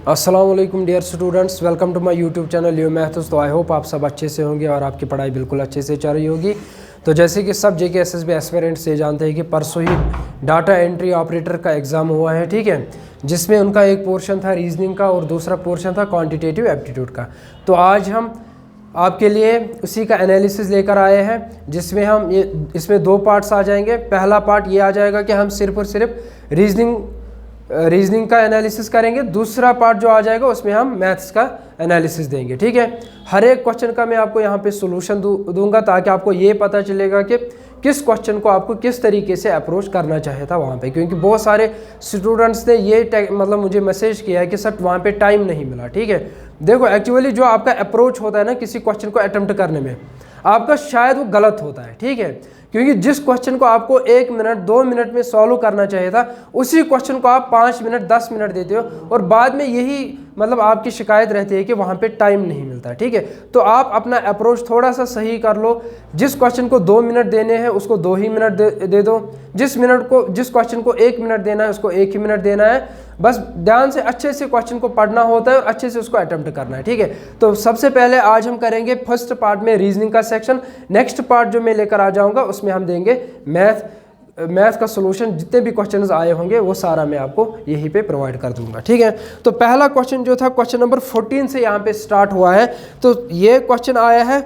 अस्सलाम वालेकुम dear students, welcome to my YouTube channel Leo maths. तो आई होप आप सब अच्छे से होंगे और आपकी पढ़ाई बिल्कुल अच्छे से चल रही होगी। तो जैसे कि सब जेके एसएसबी एस्पिरेंट्स से जानते हैं कि परसों ही डाटा एंट्री ऑपरेटर का एग्ज़ाम हुआ है, ठीक है, जिसमें उनका एक पोर्शन था रीजनिंग का और दूसरा पोर्शन था क्वान्टिटेटिव एप्टीट्यूड का। तो आज हम आपके लिए उसी का एनालिसिस लेकर आए हैं, जिसमें हम इसमें दो पार्ट्स आ जाएंगे। पहला पार्ट ये आ जाएगा कि हम सिर्फ और सिर्फ रीजनिंग का एनालिसिस करेंगे। दूसरा पार्ट जो आ जाएगा उसमें हम मैथ्स का एनालिसिस देंगे, ठीक है। हर एक क्वेश्चन का मैं आपको यहाँ पे सॉल्यूशन दूंगा ताकि आपको ये पता चलेगा कि किस क्वेश्चन को आपको किस तरीके से अप्रोच करना चाहिए था वहाँ पे, क्योंकि बहुत सारे स्टूडेंट्स ने ये मतलब मुझे मैसेज किया है कि सर वहाँ पे टाइम नहीं मिला, ठीक है। देखो एक्चुअली जो आपका अप्रोच होता है ना किसी क्वेश्चन को अटेम्प्ट करने में, आपका शायद वो गलत होता है, ठीक है। क्योंकि जिस क्वेश्चन को आपको 1 मिनट 2 मिनट में सॉल्व करना चाहिए था, उसी क्वेश्चन को आप 5 मिनट 10 मिनट देते हो और बाद में यही मतलब आपकी शिकायत रहती है कि वहाँ पे टाइम नहीं मिलता, ठीक है। तो आप अपना अप्रोच थोड़ा सा सही कर लो। जिस क्वेश्चन को 2 मिनट देने हैं उसको 2 ही मिनट दे दो। जिस क्वेश्चन को 1 मिनट देना है उसको 1 ही मिनट देना है। बस ध्यान से अच्छे से क्वेश्चन को पढ़ना होता है और अच्छे से उसको अटेम्प्ट करना है, ठीक है। तो सबसे पहले आज हम करेंगे फर्स्ट पार्ट में रीजनिंग का सेक्शन। नेक्स्ट पार्ट जो मैं लेकर आ जाऊंगा उसमें हम देंगे मैथ का सॉल्यूशन। जितने भी क्वेश्चंस आए होंगे वो सारा मैं आपको यहीं पे प्रोवाइड कर दूंगा, ठीक है। तो पहला क्वेश्चन जो था क्वेश्चन नंबर 14 से यहाँ पे स्टार्ट हुआ है। तो ये क्वेश्चन आया है,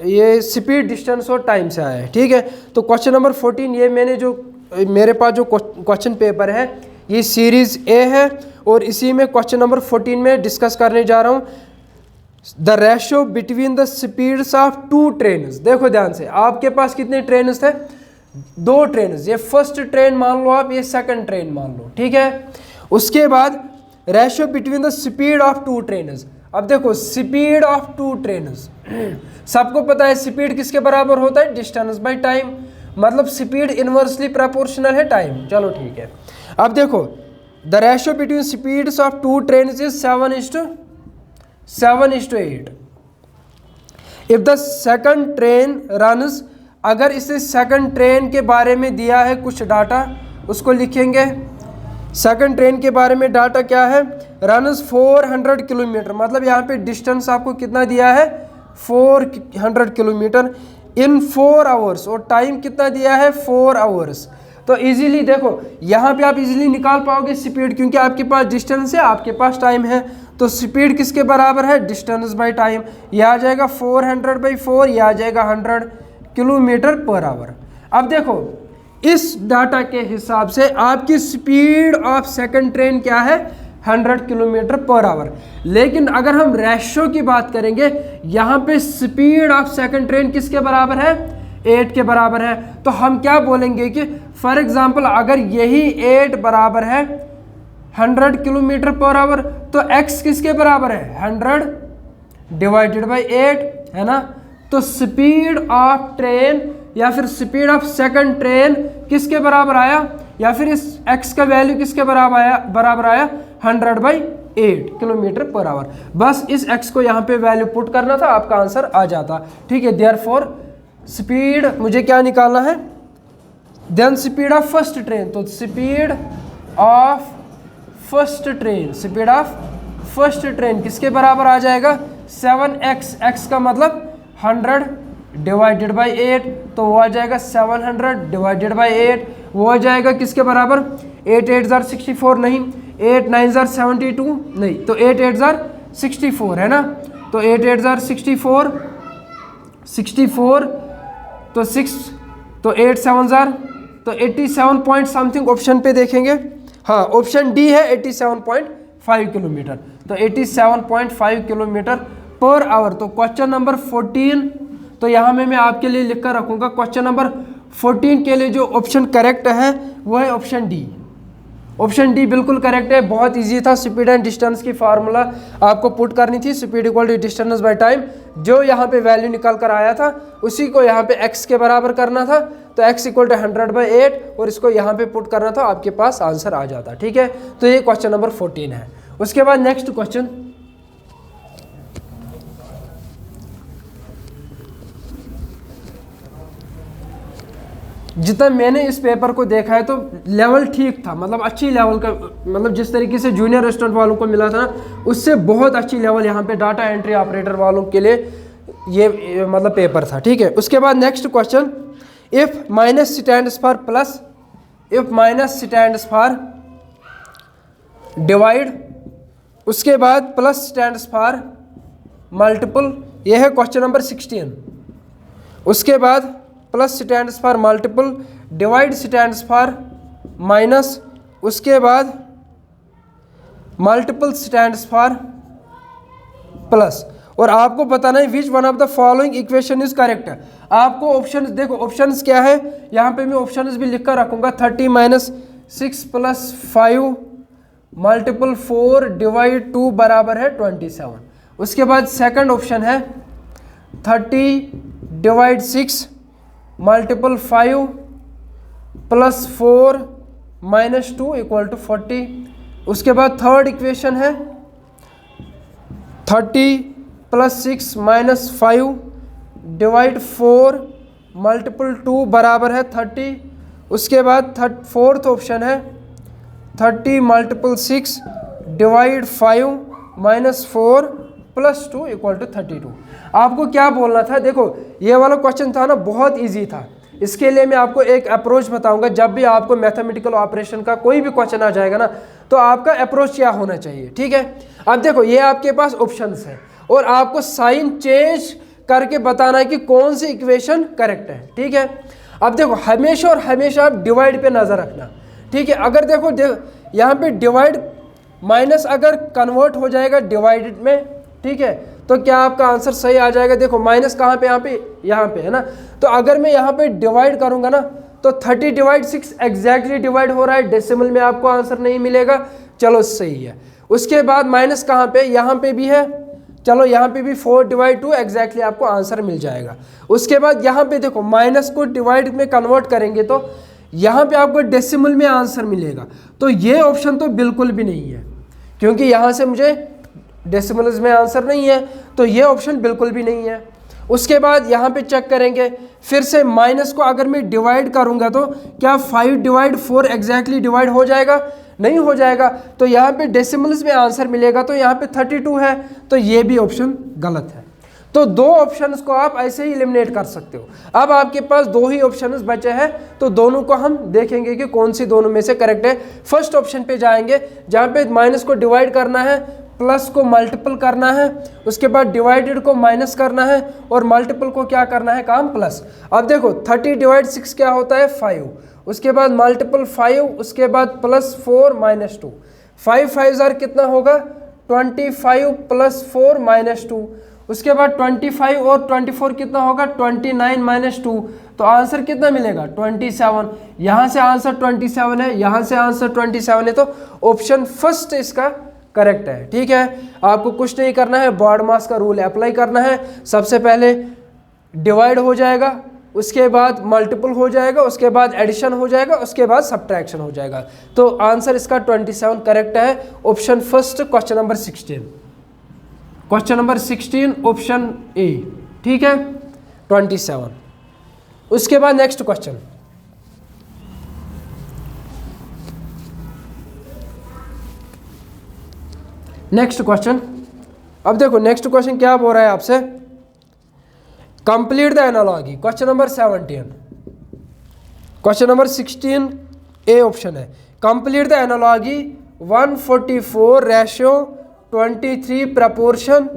ये स्पीड, डिस्टेंस और टाइम से आया है, ठीक है। तो क्वेश्चन नंबर 14 ये मेरे पास जो क्वेश्चन पेपर है ये सीरीज ए है और इसी में क्वेश्चन नंबर 14 में डिस्कस करने जा रहा हूँ the ratio between the speeds of 2 trains. देखो ध्यान से, आपके पास कितने ट्रेन्स थे? 2 ट्रेन्स। ये फर्स्ट ट्रेन मान लो आप, ये सेकंड ट्रेन मान लो, ठीक है। उसके बाद ratio between the speed of 2 trains. अब देखो स्पीड ऑफ 2 ट्रेन्स, सबको पता है स्पीड किसके बराबर होता है? Distance by time. मतलब स्पीड इनवर्सली प्रोपोर्शनल है टाइम। चलो ठीक है। अब देखो the ratio between speeds of 2 trains is 7:8। If the second train runs, अगर इसे सेकंड ट्रेन के बारे में दिया है कुछ डाटा, उसको लिखेंगे। सेकंड ट्रेन के बारे में डाटा क्या है? Runs 400 kilometre. मतलब यहाँ पे डिस्टेंस आपको कितना दिया है? 400 किलोमीटर इन 4 आवर्स। और टाइम कितना दिया है? 4 आवर्स। तो इजीली देखो यहाँ पे आप इजीली निकाल पाओगे स्पीड, क्योंकि आपके पास डिस्टेंस है, आपके पास टाइम है। तो स्पीड किसके बराबर है? Distance by time. यह आ जाएगा 400/4, यह आ जाएगा 100 किलोमीटर पर आवर। अब देखो इस डाटा के हिसाब से आपकी स्पीड ऑफ सेकंड ट्रेन क्या है? 100 किलोमीटर पर आवर। लेकिन अगर हम रेशियो की बात करेंगे, यहाँ पे स्पीड ऑफ सेकंड ट्रेन किसके बराबर है? 8 के बराबर है। तो हम क्या बोलेंगे कि फॉर एग्जाम्पल अगर यही 8 बराबर है 100 किलोमीटर पर आवर, तो x किसके बराबर है? 100 डिवाइडेड बाई 8, है ना। तो स्पीड ऑफ ट्रेन या फिर स्पीड ऑफ सेकंड ट्रेन किसके बराबर आया, या फिर इस x का वैल्यू किसके बराबर आया? 100/8 किलोमीटर पर आवर। बस इस x को यहाँ पे वैल्यू पुट करना था, आपका आंसर आ जाता, ठीक है। देयरफॉर स्पीड मुझे क्या निकालना है? Then speed of first train. तो स्पीड ऑफ फर्स्ट ट्रेन किसके बराबर आ जाएगा? 7x। x का मतलब 100 डिवाइडेड बाई 8, तो वो आ जाएगा 700 डिवाइडेड बाई 8। वो आ जाएगा किसके बराबर? 8 8 जार 64 नहीं, 8 9 जार 72 नहीं, तो 8 8 जार 64 है ना। तो 8 8 जार 64, तो 6, तो 8 7 जार, तो 87 पॉइंट समथिंग ऑप्शन पे देखेंगे। हाँ, ऑप्शन डी है 87.5 किलोमीटर। तो 87.5 किलोमीटर पर आवर। तो क्वेश्चन नंबर 14, तो यहाँ में मैं आपके लिए लिख कर रखूँगा क्वेश्चन नंबर 14 के लिए जो ऑप्शन करेक्ट है वो है ऑप्शन डी। ऑप्शन डी बिल्कुल करेक्ट है। बहुत इजी था। स्पीड एंड डिस्टेंस की फार्मूला आपको पुट करनी थी, speed equal to distance by time. जो यहाँ पे वैल्यू निकाल कर आया था उसी को यहाँ पे x के बराबर करना था। तो x इक्वल टू 100/8 और इसको यहाँ पे पुट करना था, आपके पास आंसर आ जाता, ठीक है। तो ये क्वेश्चन नंबर 14 है। उसके बाद नेक्स्ट क्वेश्चन, जितना मैंने इस पेपर को देखा है तो लेवल ठीक था, मतलब अच्छी लेवल का, मतलब जिस तरीके से जूनियर रेस्टोरेंट वालों को मिला था ना उससे बहुत अच्छी लेवल यहाँ पे डाटा एंट्री ऑपरेटर वालों के लिए ये मतलब पेपर था। ठीक है, उसके बाद next question, if minus stands for plus, if minus stands for divide, उसके बाद प्लस स्टैंड्स फॉर मल्टीपल, यह है क्वेश्चन नंबर 16। उसके बाद plus stands for multiple, divide stands for minus, उसके बाद मल्टीपल स्टैंड्स फॉर प्लस। और आपको बताना है which one of the following equation is correct. आपको ऑप्शंस देखो, ऑप्शंस क्या है यहाँ पे मैं ऑप्शंस भी लिख कर रखूंगा। 30 - 6 + 5 मल्टीपल 4 डिवाइड 2 बराबर है 27। उसके बाद सेकंड ऑप्शन है 30 / 6 मल्टीपल 5 + 4 - 2 = 40। उसके बाद थर्ड इक्वेशन है 30 + 6 - 5 डिवाइड 4 मल्टीपल 2 बराबर है 30। उसके बाद फोर्थ ऑप्शन है 30 × 6 डिवाइड 5 - 4 + 2 = 32। आपको क्या बोलना था, देखो ये वाला क्वेश्चन था ना बहुत इजी था। इसके लिए मैं आपको एक अप्रोच बताऊंगा। जब भी आपको मैथमेटिकल ऑपरेशन का कोई भी क्वेश्चन आ जाएगा ना तो आपका अप्रोच क्या होना चाहिए। ठीक है, अब देखो ये आपके पास ऑप्शंस है और आपको साइन चेंज करके बताना है कि कौन सी इक्वेशन करेक्ट है। ठीक है, अब देखो हमेशा और हमेशा आप डिवाइड पे नजर रखना। ठीक है, अगर देखो यहाँ पे डिवाइड माइनस अगर कन्वर्ट हो जाएगा डिवाइडेड में, ठीक है, तो क्या आपका आंसर सही आ जाएगा। देखो माइनस कहाँ पे, यहाँ पे है ना। तो अगर मैं यहाँ पे डिवाइड करूंगा ना तो 30 / 6 एग्जैक्टली डिवाइड हो रहा है, डेसिमल में आपको आंसर नहीं मिलेगा। चलो सही है। उसके बाद माइनस कहाँ पे, यहाँ पे भी है। चलो यहाँ पे भी 4 / 2 एग्जैक्टली आपको आंसर मिल जाएगा। उसके बाद यहाँ पे देखो माइनस को डिवाइड में कन्वर्ट करेंगे तो यहाँ पे आपको डेसिमल में आंसर मिलेगा। तो ये ऑप्शन तो बिल्कुल भी नहीं है, क्योंकि यहाँ से मुझे डेसिमल्स में आंसर नहीं है, तो ये ऑप्शन बिल्कुल भी नहीं है। उसके बाद यहाँ पे चेक करेंगे फिर से, माइनस को अगर मैं डिवाइड करूँगा तो क्या 5 / 4 एग्जैक्टली डिवाइड हो जाएगा, नहीं हो जाएगा। तो यहाँ पे डेसिमल्स में आंसर मिलेगा, तो यहाँ पे 32 है, तो ये भी ऑप्शन गलत है। तो दो ऑप्शंस को आप ऐसे ही एलिमिनेट कर सकते हो। अब आपके पास दो ही ऑप्शंस बचे हैं, तो दोनों को हम देखेंगे कि कौन सी दोनों में से करेक्ट है। फर्स्ट ऑप्शन पे जाएंगे जहाँ पे माइनस को डिवाइड करना है, प्लस को मल्टीपल करना है, उसके बाद डिवाइडेड को माइनस करना है और मल्टीपल को क्या करना है, काम प्लस। अब देखो 30 / 6 क्या होता है, 5। उसके बाद मल्टीपल 5, उसके बाद प्लस 4 - 2। 5 × 5 कितना होगा, 25 + 4 - 2। उसके बाद 25 और 24 कितना होगा, 29 - 2। तो आंसर कितना मिलेगा, 27। यहाँ से आंसर 27 है, यहाँ से आंसर 27 है, तो ऑप्शन फर्स्ट इसका करेक्ट है। ठीक है, आपको कुछ नहीं करना है, बॉड मास का रूल अप्लाई करना है। सबसे पहले डिवाइड हो जाएगा, उसके बाद मल्टीपल हो जाएगा, उसके बाद एडिशन हो जाएगा, उसके बाद सब्ट्रैक्शन हो जाएगा। तो आंसर इसका 27 करेक्ट है, option first, question number 16। Question number 16 option A. ठीक है, 27। उसके बाद नेक्स्ट क्वेश्चन, नेक्स्ट क्वेश्चन। अब देखो नेक्स्ट क्वेश्चन क्या बोल रहा है आपसे, complete the analogy. Question number 17। Question number 16 A option है, complete the analogy 144 ratio 23 proportion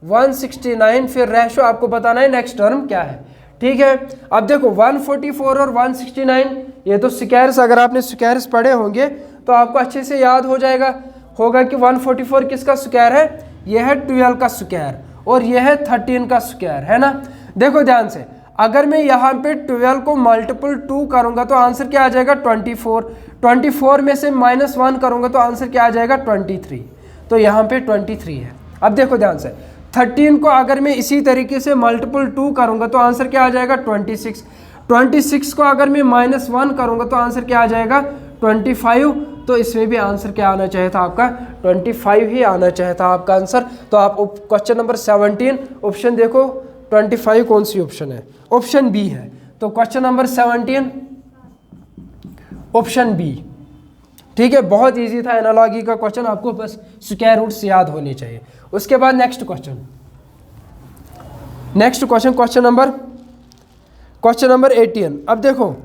169। फिर रेशियो आपको बताना है, नेक्स्ट टर्म क्या है। ठीक है, अब देखो 144 और 169 ये तो स्क्वायर्स, अगर आपने स्क्वायर्स पढ़े होंगे तो आपको अच्छे से याद हो जाएगा होगा कि 144 किसका स्क्वायर है, यह है 12 का स्क्वायर और यह है 13 का स्क्वायर, है ना। देखो ध्यान से, अगर मैं यहाँ पे 12 को मल्टीपल 2 करूँगा तो आंसर क्या आ जाएगा, 24। 24 में से -1 करूँगा तो आंसर क्या आ जाएगा, 23। तो यहाँ पे 23 है। अब देखो ध्यान से, 13 को अगर मैं इसी तरीके से मल्टीपल 2 करूँगा तो आंसर क्या आ जाएगा, 26। 26 को अगर मैं -1 करूँगा तो आंसर क्या आ जाएगा, 25। तो इसमें भी आंसर क्या आना चाहिए था आपका, 25 ही आना चाहिए था आपका आंसर। तो आप क्वेश्चन नंबर 17 ऑप्शन देखो, 25 कौन सी ऑप्शन है, ऑप्शन बी है। तो क्वेश्चन नंबर 17 ऑप्शन बी। ठीक है, बहुत इजी था एनालॉजी का क्वेश्चन, आपको बस स्क्वायर रूट्स याद होने चाहिए। उसके बाद नेक्स्ट क्वेश्चन क्वेश्चन नंबर 18। अब देखो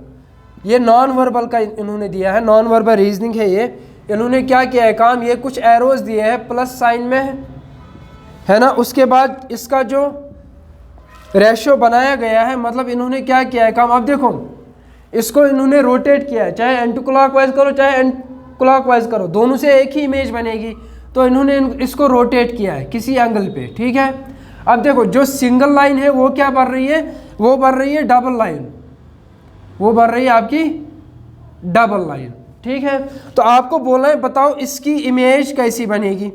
ये नॉन वर्बल का इन्होंने दिया है, नॉन वर्बल रीजनिंग है ये। इन्होंने क्या किया है काम, ये कुछ एरोज दिए हैं प्लस साइन में, है ना। उसके बाद इसका जो रेशियो बनाया गया है, मतलब इन्होंने क्या किया है काम, अब देखो इसको इन्होंने रोटेट किया है, चाहे एंटी क्लॉकवाइज करो चाहे एंटी क्लॉकवाइज करो, दोनों से एक ही इमेज बनेगी। तो इन्होंने इसको रोटेट किया है किसी एंगल पे। ठीक है, अब देखो जो सिंगल लाइन है वो क्या बन रही है, वो बन रही है डबल लाइन, वो बन रही है आपकी डबल लाइन। ठीक है, तो आपको बोलना है बताओ इसकी इमेज कैसी बनेगी।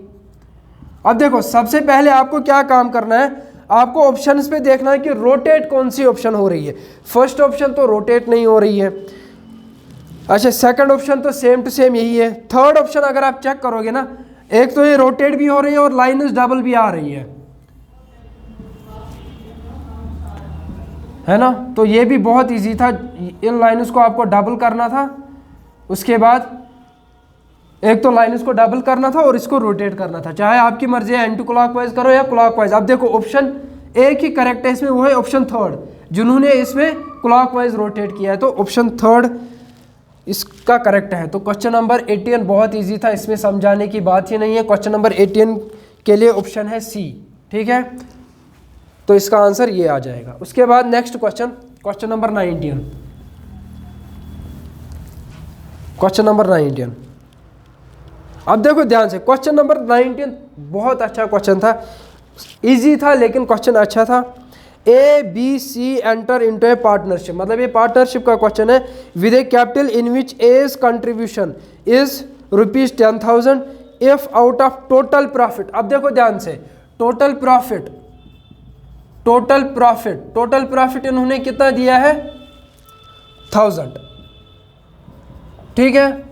अब देखो सबसे पहले आपको क्या काम करना है, आपको ऑप्शंस पे देखना है कि रोटेट कौन सी ऑप्शन हो रही है। फर्स्ट ऑप्शन तो रोटेट नहीं हो रही है, अच्छा सेकंड ऑप्शन तो सेम टू सेम यही है। थर्ड ऑप्शन अगर आप चेक करोगे ना, एक तो ये रोटेट भी हो रही है और लाइनस डबल भी आ रही है ना। तो ये भी बहुत इजी था, इन लाइनस को आपको डबल करना था, उसके बाद एक तो लाइनस को डबल करना था और इसको रोटेट करना था, चाहे आपकी मर्जी है एंटी क्लॉकवाइज करो या क्लॉकवाइज। अब देखो ऑप्शन एक ही करेक्ट है इसमें, वो है ऑप्शन थर्ड, जिन्होंने इसमें क्लॉकवाइज रोटेट किया है, तो ऑप्शन थर्ड इसका करेक्ट है। तो क्वेश्चन नंबर 18 बहुत इजी था, इसमें समझाने की बात ही नहीं है। क्वेश्चन नंबर 18 के लिए ऑप्शन है सी। ठीक है, तो इसका आंसर ये आ जाएगा। उसके बाद next question number 19। Question number 19, अब देखो ध्यान से, क्वेश्चन नंबर 19 बहुत अच्छा क्वेश्चन था, इजी था लेकिन क्वेश्चन अच्छा था। A B C enter into a partnership, मतलब ये पार्टनरशिप का क्वेश्चन है, with a capital in which A's contribution is ₹10,000 if out of total profit. अब देखो ध्यान से, टोटल प्रॉफिट इन्होंने कितना दिया है, 1000। ठीक है,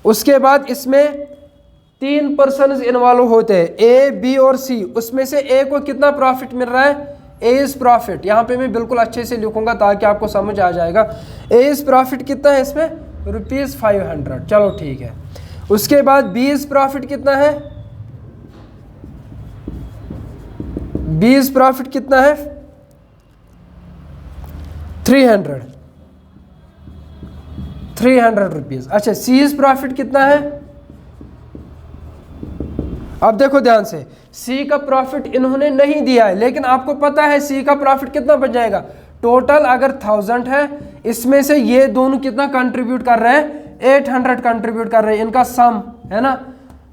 उसके बाद इसमें 3 पर्सन इन्वॉल्व होते हैं, ए बी और सी, उसमें से ए को कितना प्रॉफिट मिल रहा है, ए इज प्रॉफिट। यहाँ पे मैं बिल्कुल अच्छे से लिखूंगा ताकि आपको समझ आ जाएगा। ए इज प्रॉफिट कितना है इसमें, ₹500, चलो ठीक है। उसके बाद बी इज प्रॉफिट कितना है, बी इज प्रॉफिट कितना है, 300 रुपीज। अच्छा सी इज प्रॉफिट कितना है, अब देखो ध्यान से, सी का प्रॉफिट इन्होंने नहीं दिया है, लेकिन आपको पता है सी का प्रॉफिट कितना बच जाएगा। टोटल अगर 1000 है, इसमें से ये दोनों कितना कंट्रीब्यूट कर रहे हैं, 800 कंट्रीब्यूट कर रहे हैं, इनका सम है ना।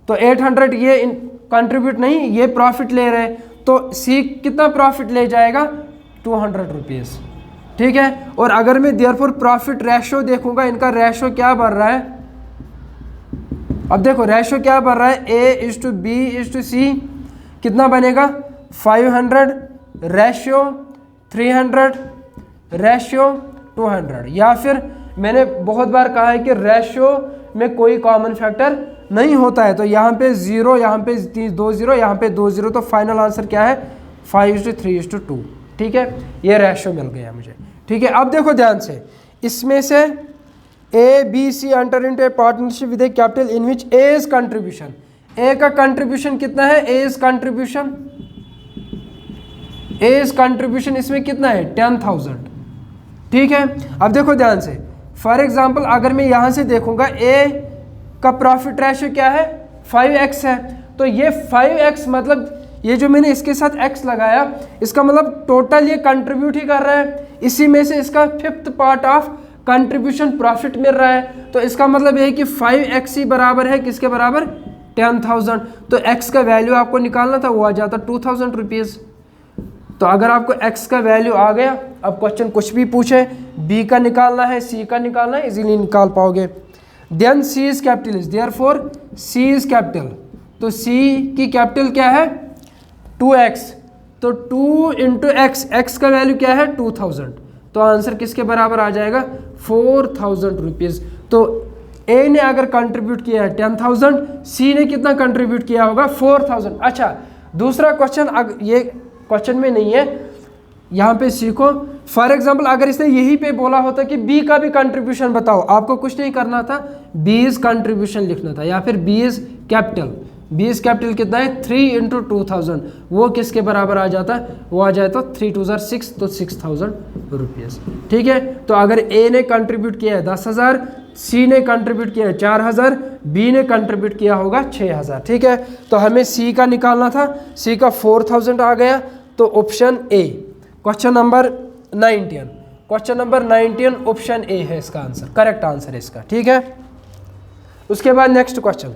तो 800 ये कंट्रीब्यूट नहीं, ये प्रॉफिट ले रहे हैं, तो सी कितना प्रॉफिट ले जाएगा, 200 रुपीज़। ठीक है, और अगर मैं देयरफॉर प्रॉफिट रेशो देखूंगा, इनका रेशो क्या बन रहा है, अब देखो रेशो क्या बन रहा है, A:B:C कितना बनेगा, 500 रेशियो 300 रेशियो 200। या फिर मैंने बहुत बार कहा है कि रेशियो में कोई कॉमन फैक्टर नहीं होता है, तो यहाँ पे 0, यहाँ पे 2 0, यहाँ पे 2 0, तो फाइनल आंसर क्या है, 5:3:2। ठीक है, ये रेशियो मिल गया मुझे। ठीक है, अब देखो ध्यान से, इसमें से A B C enter into a partnership with a capital in which A is contribution, A का कंट्रीब्यूशन कितना है, ए इज कंट्रीब्यूशन इसमें कितना है, 10,000। ठीक है, अब देखो ध्यान से, फॉर एग्जांपल अगर मैं यहाँ से देखूंगा, ए का प्रॉफिट रेशियो क्या है, 5x है, तो ये 5x मतलब ये जो मैंने इसके साथ x लगाया, इसका मतलब टोटल ये कंट्रीब्यूट ही कर रहा है, इसी में से इसका 5th part of contribution profit मिल रहा है, तो इसका मतलब ये है कि 5x ही बराबर है किसके बराबर, 10,000। तो x का वैल्यू आपको निकालना था, वो आ जाता 2,000 रुपीज़। तो अगर आपको x का वैल्यू आ गया, अब क्वेश्चन कुछ भी पूछे, b का निकालना है, c का निकालना है, इजीली निकाल पाओगे। Then c is capital is, therefore c is capital, तो c की कैपिटल क्या है, 2x, तो 2 × x, x का वैल्यू क्या है, 2000, तो आंसर किसके बराबर आ जाएगा, 4,000 रुपीज़। तो a ने अगर कंट्रीब्यूट किया है 10,000, c ने कितना कंट्रीब्यूट किया होगा, 4,000। अच्छा दूसरा क्वेश्चन, ये क्वेश्चन में नहीं है, यहाँ पे सी को, फॉर एग्जाम्पल अगर इसने यहीं पे बोला होता कि बी का भी कंट्रीब्यूशन बताओ, आपको कुछ नहीं करना था, बी इज कंट्रीब्यूशन लिखना था, या फिर B is capital. B is capital कितना है 3 × 2000, वो किसके बराबर आ जाता है, वो आ जाता 3 2 6, तो 6000 रुपीज़। ठीक है, तो अगर ए ने कंट्रीब्यूट किया है 10,000, सी ने कंट्रीब्यूट किया है 4000, बी ने कंट्रीब्यूट किया होगा 6000। ठीक है, तो हमें सी का निकालना था, सी का 4000 आ गया, तो option A question number 19, question number 19 option A है इसका आंसर, करेक्ट आंसर है इसका। ठीक है, उसके बाद नेक्स्ट क्वेश्चन,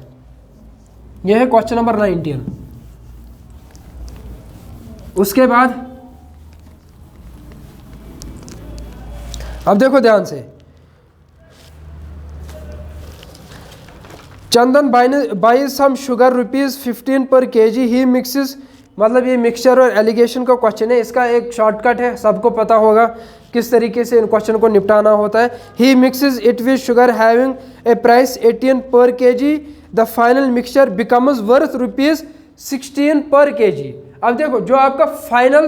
यह है क्वेश्चन नंबर 19। उसके बाद अब देखो ध्यान से, चंदन बाई सम शुगर ₹15 पर kg ही मिक्सेस, मतलब ये मिक्सचर और एलिगेशन का क्वेश्चन है, इसका एक शॉर्टकट है, सबको पता होगा किस तरीके से इन क्वेश्चन को निपटाना होता है। He mixes it with sugar having a price 18 पर kg, the final mixture becomes worth ₹16 पर kg। अब देखो जो आपका फाइनल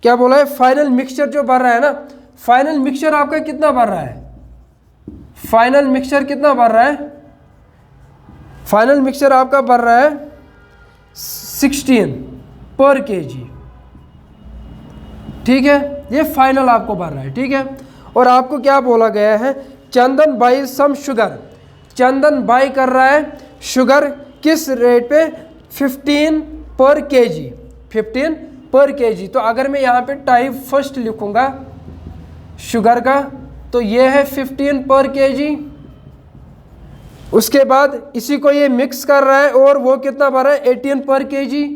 क्या बोला है, फाइनल मिक्सचर जो बन रहा है ना, फाइनल मिक्सचर आपका कितना बन रहा है, फाइनल मिक्सचर कितना बन रहा है, फाइनल मिक्सचर आपका बन रहा है 16 पर kg। ठीक है, ये फाइनल आपको बन रहा है। ठीक है, और आपको क्या बोला गया है, Chandan buy some sugar, Chandan buy कर रहा है शुगर किस रेट पे, 15 पर kg, 15 पर kg। तो अगर मैं यहाँ पे टाइप फर्स्ट लिखूंगा शुगर का, तो ये है 15 पर kg। उसके बाद इसी को ये मिक्स कर रहा है और वो कितना भर रहा है 18 पर kg।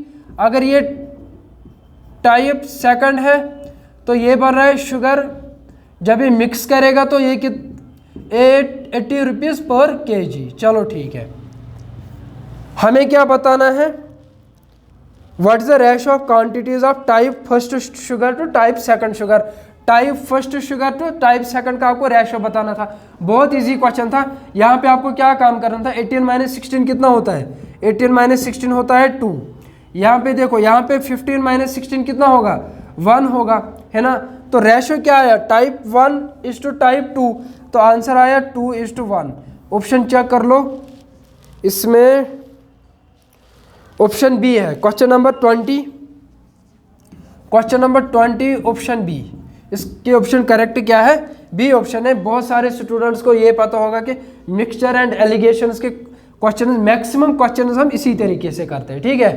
अगर ये टाइप सेकंड है तो ये भर रहा है शुगर, जब ये मिक्स करेगा तो ये 80 रुपीज़ पर kg। चलो ठीक है, हमें क्या बताना है, what is the ratio of quantities of type first sugar to type second sugar. Type first sugar to type second का आपको रेशियो बताना था, बहुत इजी क्वेश्चन था। यहाँ पे आपको क्या काम करना था, 18 - 16 कितना होता है, 18 - 16 होता है 2। यहाँ पे देखो, यहाँ पे 15 - 16 कितना होगा, 1 होगा, है ना। तो रेशियो क्या आया, टाइप 1 टू टाइप 2, तो आंसर आया 2:1। ऑप्शन चेक कर लो, इसमें ऑप्शन बी है, question number 20, question number 20 option B. इसके ऑप्शन करेक्ट क्या है, बी ऑप्शन है। बहुत सारे स्टूडेंट्स को ये पता होगा कि मिक्सचर एंड एलिगेशंस के क्वेश्चन, मैक्सिमम क्वेश्चन हम इसी तरीके से करते हैं। ठीक है,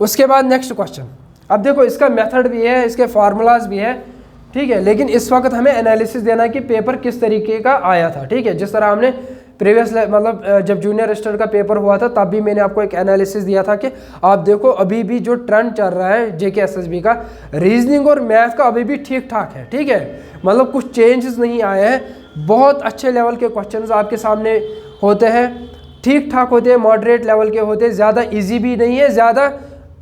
उसके बाद नेक्स्ट क्वेश्चन, अब देखो इसका मेथड भी है, इसके फार्मूलाज भी है। ठीक है, लेकिन इस वक्त हमें एनालिसिस देना है कि पेपर किस तरीके का आया था। ठीक है, जिस तरह हमने प्रीवियस मतलब जब जूनियर स्टड का पेपर हुआ था तब भी मैंने आपको एक एनालिसिस दिया था कि आप देखो अभी भी जो ट्रेंड चल रहा है जेके एसएसबी का, रीजनिंग और मैथ का अभी भी ठीक ठाक है। ठीक है, मतलब कुछ चेंजेस नहीं आए हैं, बहुत अच्छे लेवल के क्वेश्चंस आपके सामने होते हैं, ठीक ठाक होते हैं, मॉडरेट लेवल के होते हैं, ज़्यादा ईजी भी नहीं है, ज़्यादा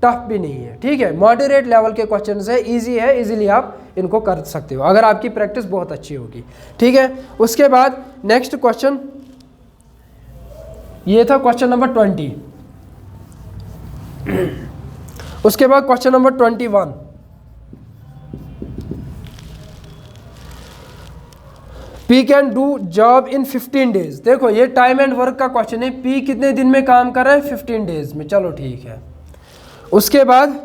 टफ भी नहीं है। ठीक है, मॉडरेट लेवल के क्वेश्चंस है, ईजी है, इजीली आप इनको कर सकते हो अगर आपकी प्रैक्टिस बहुत अच्छी होगी। ठीक है, उसके बाद नेक्स्ट क्वेश्चन, ये था क्वेश्चन नंबर 20। उसके बाद question number 21, P can do job in 15 days. देखो ये टाइम एंड वर्क का क्वेश्चन है, पी कितने दिन में काम कर रहा है, 15 डेज में। चलो ठीक है, उसके बाद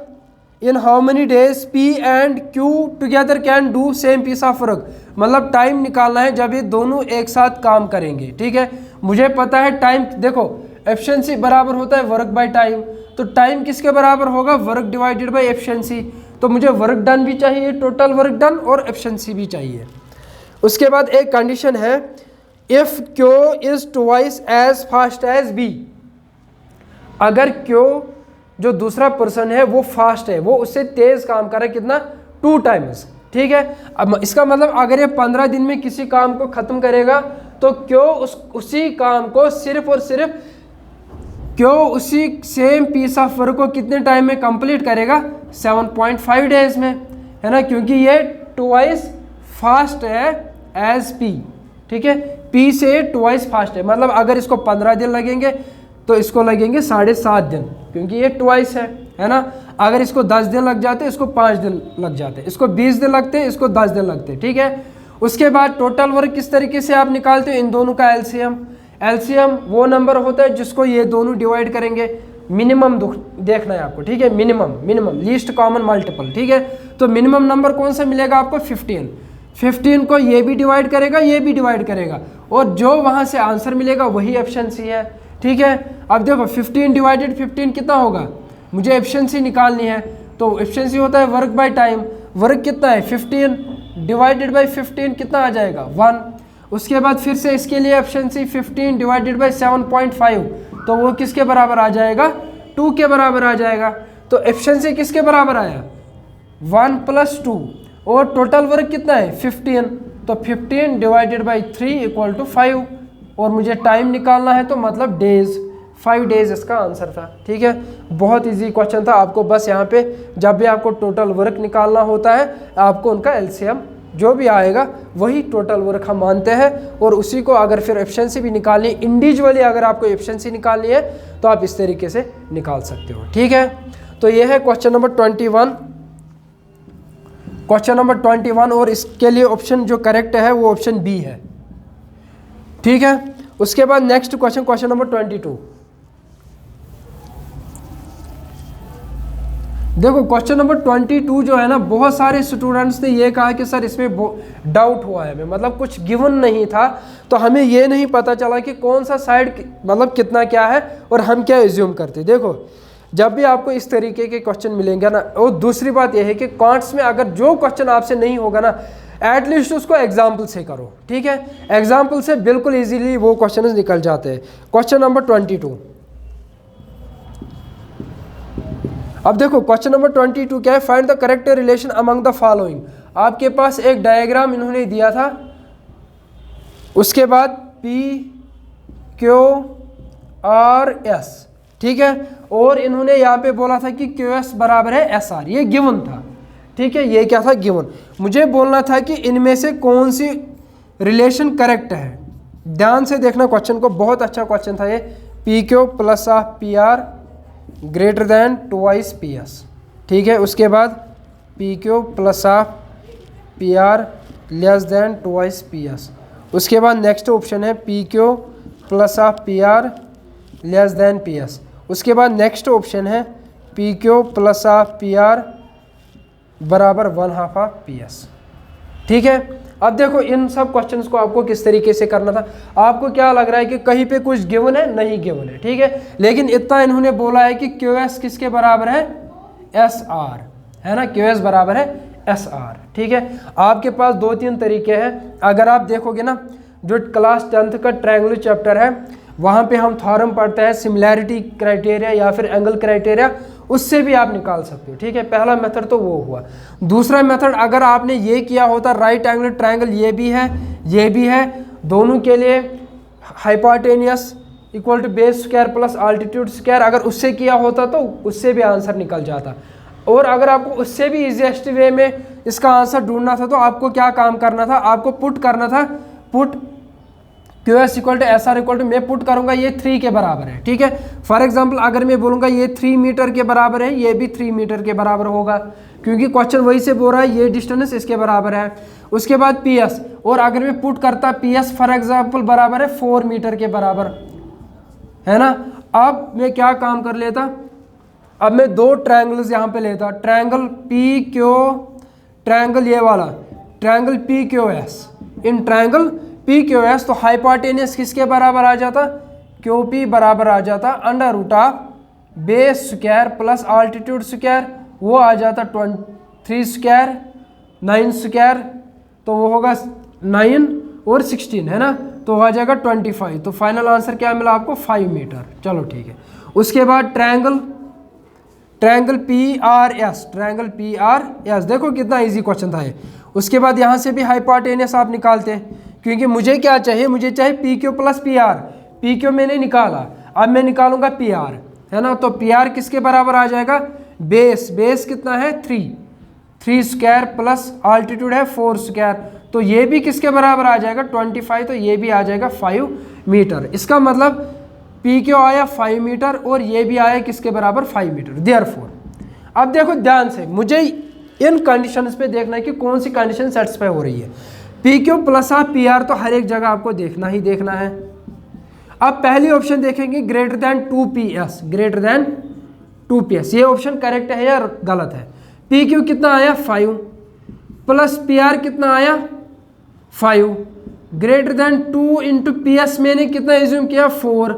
in how many days P and Q together can do same piece of work, मतलब टाइम निकालना है जब ये दोनों एक साथ काम करेंगे। ठीक है, मुझे पता है टाइम, देखो एफिशिएंसी बराबर होता है वर्क बाय टाइम, तो टाइम किसके बराबर होगा, वर्क डिवाइडेड बाय एफिशिएंसी। तो मुझे वर्क डन भी चाहिए, टोटल वर्क डन, और एफिशिएंसी भी चाहिए। उसके बाद एक कंडीशन है, if Q is twice as fast as B, अगर क्यू जो दूसरा पर्सन है वो फास्ट है, वो उससे तेज काम कर रहा है, कितना, 2 टाइम्स। ठीक है, अब इसका मतलब अगर ये 15 दिन में किसी काम को खत्म करेगा तो क्यों उसी काम को सिर्फ और सिर्फ क्यों उसी सेम पीस ऑफ वर्क को कितने टाइम में कंप्लीट करेगा, 7.5 डेज में, है ना, क्योंकि ये ट्वाइस फास्ट है एज पी। ठीक है, पी से ट्वाइस फास्ट है, मतलब अगर इसको 15 दिन लगेंगे तो इसको लगेंगे 7.5 दिन, क्योंकि ये ट्वाइस है है ना। अगर इसको 10 दिन लग जाते, इसको 5 दिन लग जाते, इसको 20 दिन लगते, इसको 10 दिन लगते, ठीक है। उसके बाद टोटल वर्क किस तरीके से आप निकालते हो, इन दोनों का एलसीएम। एलसीएम वो नंबर होता है जिसको ये दोनों डिवाइड करेंगे। मिनिमम देखना है आपको, ठीक है, मिनिमम लीस्ट कॉमन मल्टीपल, ठीक है। तो मिनिमम नंबर कौन सा मिलेगा आपको, 15 को ये भी डिवाइड करेगा, ये भी डिवाइड करेगा, और जो वहाँ से आंसर मिलेगा वही एफिशिएंसी है, ठीक है। अब देखो 15 डिवाइडेड 15 कितना होगा, मुझे एफिशिएंसी निकालनी है, तो एफिशिएंसी होता है वर्क बाय टाइम। वर्क कितना है, 15 डिवाइडेड बाय 15 कितना आ जाएगा, 1। उसके बाद फिर से इसके लिए एफिशिएंसी 15 डिवाइडेड बाय 7.5, तो वो किसके बराबर आ जाएगा, 2 के बराबर आ जाएगा। तो एफिशिएंसी किसके बराबर आया, 1 + 2, और टोटल वर्क कितना है 15, तो 15 डिवाइडेड बाई 3 = 5, और मुझे टाइम निकालना है तो मतलब डेज, 5 डेज इसका आंसर था, ठीक है। बहुत इजी क्वेश्चन था। आपको बस यहाँ पे जब भी आपको टोटल वर्क निकालना होता है, आपको उनका एलसीएम जो भी आएगा वही टोटल वर्क हम मानते हैं, और उसी को अगर फिर एफिशिएंसी भी निकालनी, इंडिविजुअली अगर आपको एफिशिएंसी निकालनी है तो आप इस तरीके से निकाल सकते हो, ठीक है। तो ये है क्वेश्चन नंबर 21, और इसके लिए ऑप्शन जो करेक्ट है वो ऑप्शन बी है, ठीक है। उसके बाद नेक्स्ट क्वेश्चन नंबर 22। देखो क्वेश्चन नंबर 22 जो है ना, बहुत सारे स्टूडेंट्स ने ये कहा कि सर इसमें डाउट हुआ है हमें, मतलब कुछ गिवन नहीं था, तो हमें ये नहीं पता चला कि कौन सा साइड मतलब कितना क्या है, और हम क्या एज्यूम करते। देखो जब भी आपको इस तरीके के क्वेश्चन मिलेंगे ना, और दूसरी बात यह है कि क्वांट्स में अगर जो क्वेश्चन आपसे नहीं होगा ना, एटलीस्ट उसको एग्जाम्पल से करो, ठीक है। एग्जाम्पल से बिल्कुल इजीली वो क्वेश्चन निकल जाते हैं। क्वेश्चन नंबर 22, अब देखो क्वेश्चन नंबर 22 क्या है, find the correct relation among the following. आपके पास एक डायग्राम इन्होंने दिया था, उसके बाद PQRS, ठीक है, और इन्होंने यहाँ पे बोला था कि QS बराबर है SR, ये गिवन था, ठीक है, ये क्या था, गिवन। मुझे बोलना था कि इनमें से कौन सी रिलेशन करेक्ट है। ध्यान से देखना क्वेश्चन को, बहुत अच्छा क्वेश्चन था ये। PQ + PR greater than 2x PS, ठीक है। उसके बाद PQ + PR less than 2x PS। उसके बाद नेक्स्ट ऑप्शन है PQ + PR less than PS। उसके बाद नेक्स्ट ऑप्शन है PQ + PR बराबर 1/2 PS, ठीक है। अब देखो इन सब क्वेश्चंस को आपको किस तरीके से करना था। आपको क्या लग रहा है कि कहीं पे कुछ गिवन है, नहीं गिवन है, ठीक है, लेकिन इतना इन्होंने बोला है कि QS किसके बराबर है, SR, है ना, QS बराबर है SR, ठीक है। आपके पास 2-3 तरीके हैं। अगर आप देखोगे ना, जो क्लास 10th का ट्रायंगुलर चैप्टर है, वहाँ पे हम थ्योरम पढ़ते हैं, सिमिलैरिटी क्राइटेरिया या फिर एंगल क्राइटेरिया, उससे भी आप निकाल सकते हो, ठीक है। पहला मेथड तो वो हुआ। दूसरा मेथड अगर आपने ये किया होता, राइट एंगल ट्रायंगल ये भी है, ये भी है, दोनों के लिए hypotenuse = base square plus altitude square, अगर उससे किया होता तो उससे भी आंसर निकल जाता। और अगर आपको उससे भी इजीएस्ट वे में इसका आंसर ढूंढना था तो आपको क्या काम करना था, आपको पुट करना था, पुट QS = SR मैं पुट करूंगा ये 3 के बराबर है, ठीक है। फॉर एग्जांपल अगर मैं बोलूंगा ये 3 मीटर के बराबर है, ये भी 3 मीटर के बराबर होगा, क्योंकि क्वेश्चन वही से बोल रहा है ये डिस्टेंस इसके बराबर है। उसके बाद PS, और अगर मैं पुट करता PS फॉर एग्जांपल बराबर है 4 मीटर के बराबर, है ना। अब मैं क्या काम कर लेता, अब मैं 2 ट्रायंगल्स यहाँ पे लेता, ट्रायंगल PQ, ट्रायंगल ये वाला triangle PQS, in triangle PQS, तो हाइपोटेनियस किसके बराबर आ जाता, QP बराबर आ जाता √, base square plus altitude square, वो आ जाता 3 स्क्वायर 9 स्क्वायर, तो वो होगा 9 और 16, है ना, तो आ जाएगा 25। तो फाइनल आंसर क्या मिला आपको, 5 मीटर। चलो ठीक है। उसके बाद ट्रायंगल PRS, देखो कितना इजी क्वेश्चन था ये। उसके बाद यहाँ से भी हाइपोटेनियस आप निकालते हैं, क्योंकि मुझे क्या चाहिए, मुझे चाहिए PQ + PR। PQ मैंने निकाला, अब मैं निकालूंगा PR, है ना। तो PR किसके बराबर आ जाएगा, बेस कितना है 3 स्क्वायर प्लस अल्टीट्यूड है 4 स्क्वायर, तो ये भी किसके बराबर आ जाएगा 25, तो ये भी आ जाएगा 5 मीटर। इसका मतलब PQ आया 5 मीटर और ये भी आया किसके बराबर 5 मीटर। देयरफॉर अब देखो ध्यान से, मुझे इन कंडीशंस पे देखना है कि कौन सी कंडीशन सेटिस्फाई हो रही है। P Q plus of P R तो हर एक जगह आपको देखना ही देखना है। अब पहली ऑप्शन देखेंगे greater than 2PS, greater than 2PS, ये ऑप्शन करेक्ट है या गलत है। पी क्यू कितना आया 5 प्लस पी आर कितना आया 5, ग्रेटर देन 2 इंटू PS मैंने कितना एज्यूम किया 4।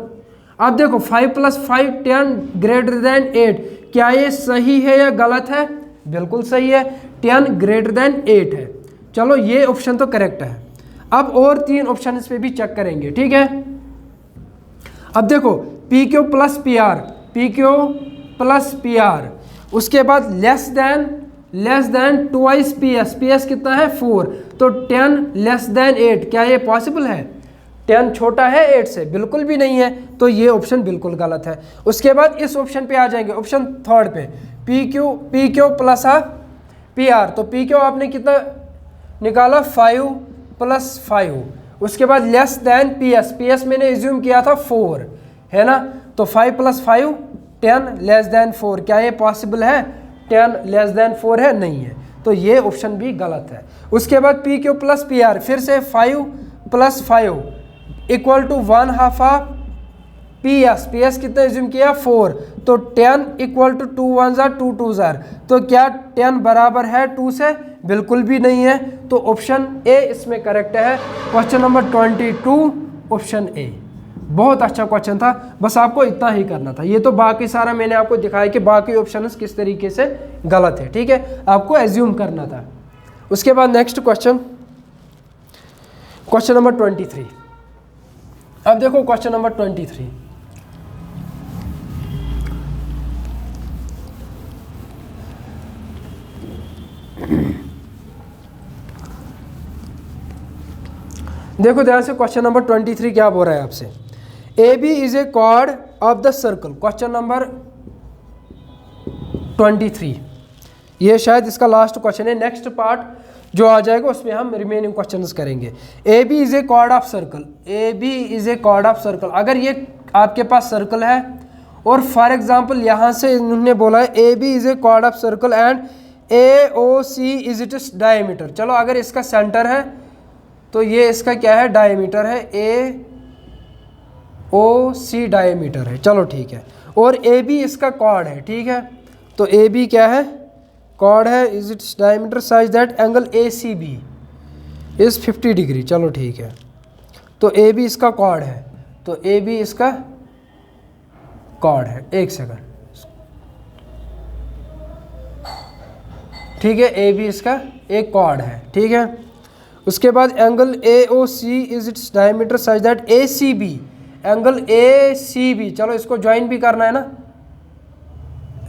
अब देखो 5 + 5 10 ग्रेटर देन 8, क्या ये सही है या गलत है? बिल्कुल सही है, 10 ग्रेटर देन 8 है। चलो ये ऑप्शन तो करेक्ट है। अब और 3 ऑप्शन इस पे भी चेक करेंगे, ठीक है। अब देखो P Q plus P are, P Q plus P are, उसके बाद less than twice PS, PS कितना है 4, तो 10 लेस देन 8, क्या ये पॉसिबल है? 10 छोटा है 8 से? बिल्कुल भी नहीं है, तो ये ऑप्शन बिल्कुल गलत है। उसके बाद इस ऑप्शन पे आ जाएंगे, ऑप्शन थर्ड पे, P Q plus P are, तो पी क्यू आपने कितना निकाला 5 + 5, उसके बाद लेस देन PS, PS मैंने एज्यूम किया था 4 है ना, तो 5 + 5 10 लेस देन 4, क्या ये पॉसिबल है? 10 लेस देन 4 है? नहीं है, तो ये ऑप्शन भी गलत है। उसके बाद P Q plus P R, फिर से 5 + 5 equal to 1/2 of PS, PS कितना एज्यूम किया 4, तो 10 इक्वल टू 2 1 जार 2 2 जार, तो क्या 10 बराबर है 2 से? बिल्कुल भी नहीं है, तो ऑप्शन ए इसमें करेक्ट है। Question number 22 option A. बहुत अच्छा क्वेश्चन था, बस आपको इतना ही करना था। ये तो बाकी सारा मैंने आपको दिखाया कि बाकी ऑप्शंस किस तरीके से गलत है, ठीक है, आपको एज्यूम करना था। उसके बाद नेक्स्ट क्वेश्चन नंबर 23। अब देखो क्वेश्चन नंबर 23, देखो ध्यान से, क्वेश्चन नंबर 23 क्या बोल रहा है आपसे। AB is a chord of the circle, question number 23, ये शायद इसका लास्ट क्वेश्चन है। नेक्स्ट पार्ट जो आ जाएगा उसमें हम रिमेनिंग क्वेश्चंस करेंगे। AB is a chord of circle, AB is a chord of circle, अगर ये आपके पास सर्कल है और फॉर एग्जांपल यहाँ से इन्होंने बोला है AB is a chord of circle and AOC is its diameter. चलो अगर इसका सेंटर है तो ये इसका क्या है? डायमीटर है, AOC डायमीटर है, चलो ठीक है। और AB इसका कॉर्ड है, ठीक है, तो AB क्या है? कॉर्ड है, is its diameter such that angle ACB is 50 degree, चलो ठीक है। तो AB इसका कॉर्ड है, तो AB इसका कॉर्ड है, एक सेकंड, ठीक है, AB इसका एक कॉर्ड है, ठीक है। उसके बाद angle AOC is its diameter such that ACB, angle ACB, चलो इसको ज्वाइन भी करना है ना,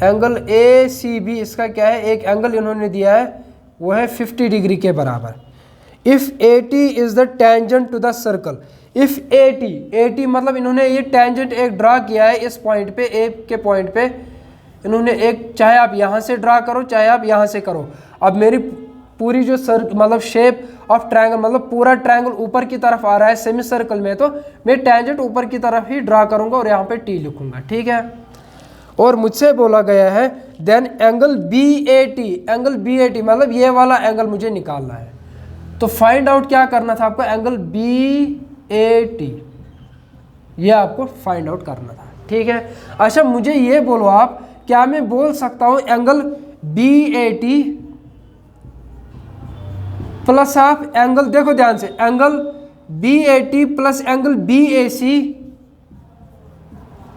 एंगल ACB इसका क्या है? एक एंगल इन्होंने दिया है, वो है 50 डिग्री के बराबर। If AT is the tangent to the circle, if AT मतलब इन्होंने ये टेंजेंट एक ड्रा किया है इस पॉइंट पे, A के पॉइंट पे इन्होंने एक, चाहे आप यहाँ से ड्रा करो चाहे आप यहाँ से करो। अब मेरी पूरी जो मतलब शेप ऑफ ट्रायंगल, मतलब पूरा ट्रायंगल ऊपर की तरफ आ रहा है सेमी सर्कल में, तो मैं टेंजेंट ऊपर की तरफ ही ड्रा करूंगा और यहाँ पे T लिखूंगा, ठीक है। और मुझसे बोला गया है then angle BAT, angle BAT मतलब ये वाला एंगल मुझे निकालना है, तो फाइंड आउट क्या करना था आपको? एंगल BAT, ये आपको फाइंड आउट करना था, ठीक है। अच्छा मुझे ये बोलो आप, क्या मैं बोल सकता हूँ angle BAT plus of angle, देखो ध्यान से, angle BAT plus angle BAC,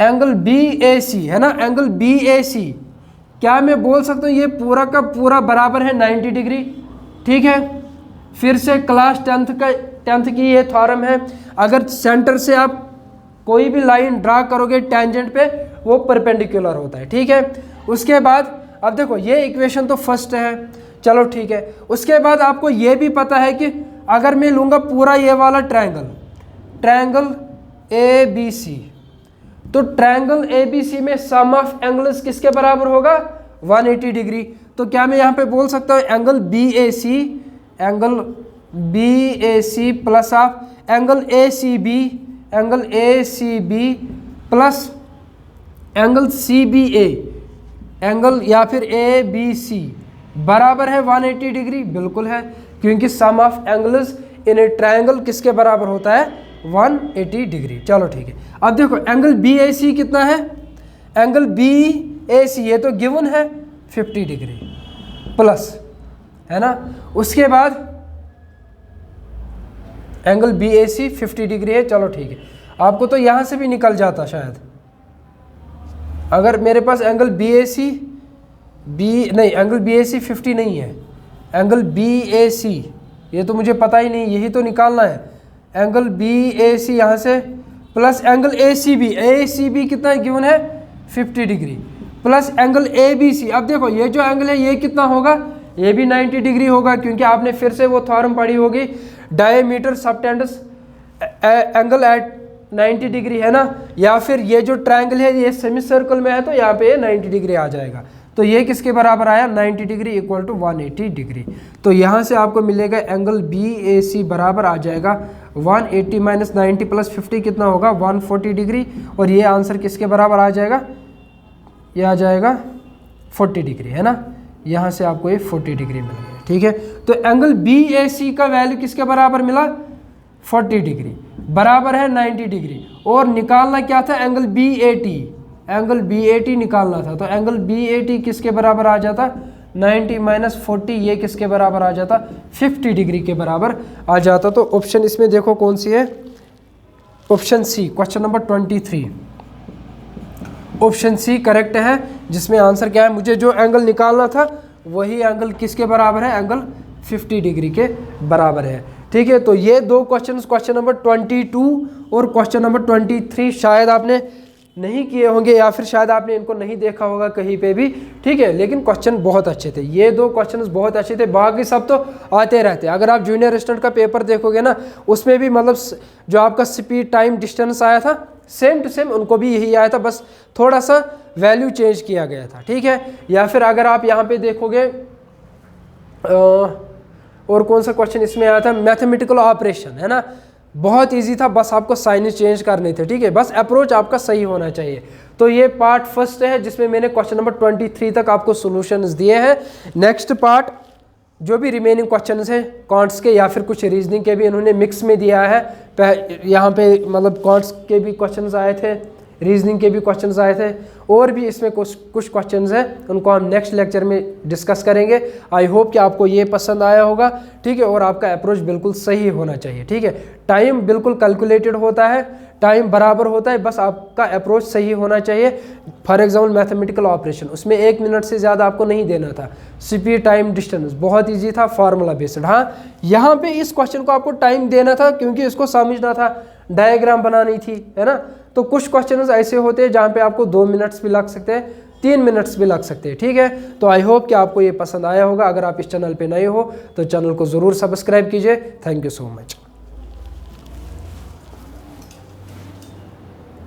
angle BAC है ना, एंगल BAC, क्या मैं बोल सकता हूँ ये पूरा का पूरा बराबर है 90 डिग्री, ठीक है। फिर से क्लास 10th की ये थ्योरम है, अगर सेंटर से आप कोई भी लाइन ड्रा करोगे टेंजेंट पे वो परपेंडिकुलर होता है, ठीक है। उसके बाद अब देखो ये इक्वेशन तो फर्स्ट है, चलो ठीक है। उसके बाद आपको ये भी पता है कि अगर मैं लूँगा पूरा ये वाला ट्रायंगल ABC, तो ट्रायंगल ABC में सम ऑफ एंगल्स किसके बराबर होगा? 180 डिग्री। तो क्या मैं यहाँ पे बोल सकता हूँ angle BAC plus of angle ACB plus angle CBA, angle या फिर ए बी सी बराबर है 180 डिग्री, बिल्कुल है, क्योंकि sum of angles in a triangle किसके बराबर होता है 180 डिग्री। चलो ठीक है, अब देखो एंगल बी ए सी कितना है, एंगल बी ए सी ये तो गिवन है 50 डिग्री प्लस, है ना। उसके बाद एंगल बी ए सी 50 डिग्री है। चलो ठीक है, आपको तो यहाँ से भी निकल जाता शायद, अगर मेरे पास एंगल बी ए सी नहीं, एंगल बी ए सी 50 नहीं है, एंगल बी ए सी ये तो मुझे पता ही नहीं, यही तो निकालना है। एंगल बी ए सी यहाँ से plus angle A C B कितना है गिवन है 50 degree plus angle A B C. अब देखो ये जो एंगल है ये कितना होगा, ये भी 90 डिग्री होगा, क्योंकि आपने फिर से वो थ्योरम पढ़ी होगी, डायमीटर सबटेंडस एंगल एट 90 डिग्री, है ना। या फिर ये जो ट्रायंगल है ये सेमी सर्कल में है तो यहाँ पे 90 डिग्री आ जाएगा, तो ये किसके बराबर आया 90 डिग्री इक्वल टू 180 डिग्री। तो यहाँ से आपको मिलेगा एंगल बी ए सी बराबर आ जाएगा 180 माइनस 90 प्लस 50 कितना होगा 140 डिग्री, और ये आंसर किसके बराबर आ जाएगा, ये आ जाएगा 40 डिग्री, है ना। यहाँ से आपको ये 40 डिग्री मिल गया, ठीक है। तो एंगल बी ए सी का वैल्यू किसके बराबर मिला 40 डिग्री बराबर है 90 डिग्री, और निकालना क्या था angle B A T, angle B A T निकालना था। तो एंगल बी ए टी किसके बराबर आ जाता 90 माइनस 40, ये किसके बराबर आ जाता 50 डिग्री के बराबर आ जाता। तो ऑप्शन इसमें देखो कौन सी है, option C, question number 23, option C correct है, जिसमें आंसर क्या है, मुझे जो एंगल निकालना था वही एंगल किसके बराबर है, एंगल 50 डिग्री के बराबर है, ठीक है। तो ये दो क्वेश्चन, क्वेश्चन नंबर 22 और क्वेश्चन नंबर 23 शायद आपने नहीं किए होंगे, या फिर शायद आपने इनको नहीं देखा होगा कहीं पे भी, ठीक है, लेकिन क्वेश्चन बहुत अच्छे थे, ये दो क्वेश्चंस बहुत अच्छे थे, बाकी सब तो आते रहते हैं। अगर आप जूनियर असिस्टेंट का पेपर देखोगे ना, उसमें भी मतलब जो आपका स्पीड टाइम डिस्टेंस आया था सेम टू सेम उनको भी यही आया था, बस थोड़ा सा वैल्यू चेंज किया गया था, ठीक है। या फिर अगर आप यहाँ पे देखोगे और कौन सा क्वेश्चन इसमें आया था, मैथमेटिकल ऑपरेशन, है ना, बहुत इजी था, बस आपको साइन चेंज करने थे, ठीक है, बस अप्रोच आपका सही होना चाहिए। तो ये पार्ट फर्स्ट है जिसमें मैंने क्वेश्चन नंबर 23 तक आपको सॉल्यूशंस दिए हैं। नेक्स्ट पार्ट जो भी रिमेनिंग क्वेश्चंस हैं कॉन्ट्स के या फिर कुछ रीजनिंग के भी इन्होंने मिक्स में दिया है, यहाँ पे मतलब कॉन्ट्स के भी क्वेश्चंस आए थे, रीजनिंग के भी क्वेश्चंस आए थे, और भी इसमें कुछ क्वेश्चंस हैं, उनको हम नेक्स्ट लेक्चर में डिस्कस करेंगे। आई होप कि आपको ये पसंद आया होगा, ठीक है, और आपका अप्रोच बिल्कुल सही होना चाहिए, ठीक है। टाइम बिल्कुल कैलकुलेटेड होता है, टाइम बराबर होता है, बस आपका अप्रोच सही होना चाहिए। फॉर एग्जाम्पल मैथमेटिकल ऑपरेशन, उसमें 1 मिनट से ज़्यादा आपको नहीं देना था, स्पीड टाइम डिस्टेंस बहुत ईजी था, फार्मूला बेस्ड। हाँ, यहाँ पे इस क्वेश्चन को आपको टाइम देना था क्योंकि इसको समझना था, डायग्राम बनानी थी, है ना। तो कुछ क्वेश्चंस ऐसे होते हैं जहाँ पे आपको 2 मिनट्स भी लग सकते हैं, 3 मिनट्स भी लग सकते हैं, ठीक है। तो आई होप कि आपको ये पसंद आया होगा। अगर आप इस चैनल पे नए हो तो चैनल को ज़रूर सब्सक्राइब कीजिए। Thank you so much.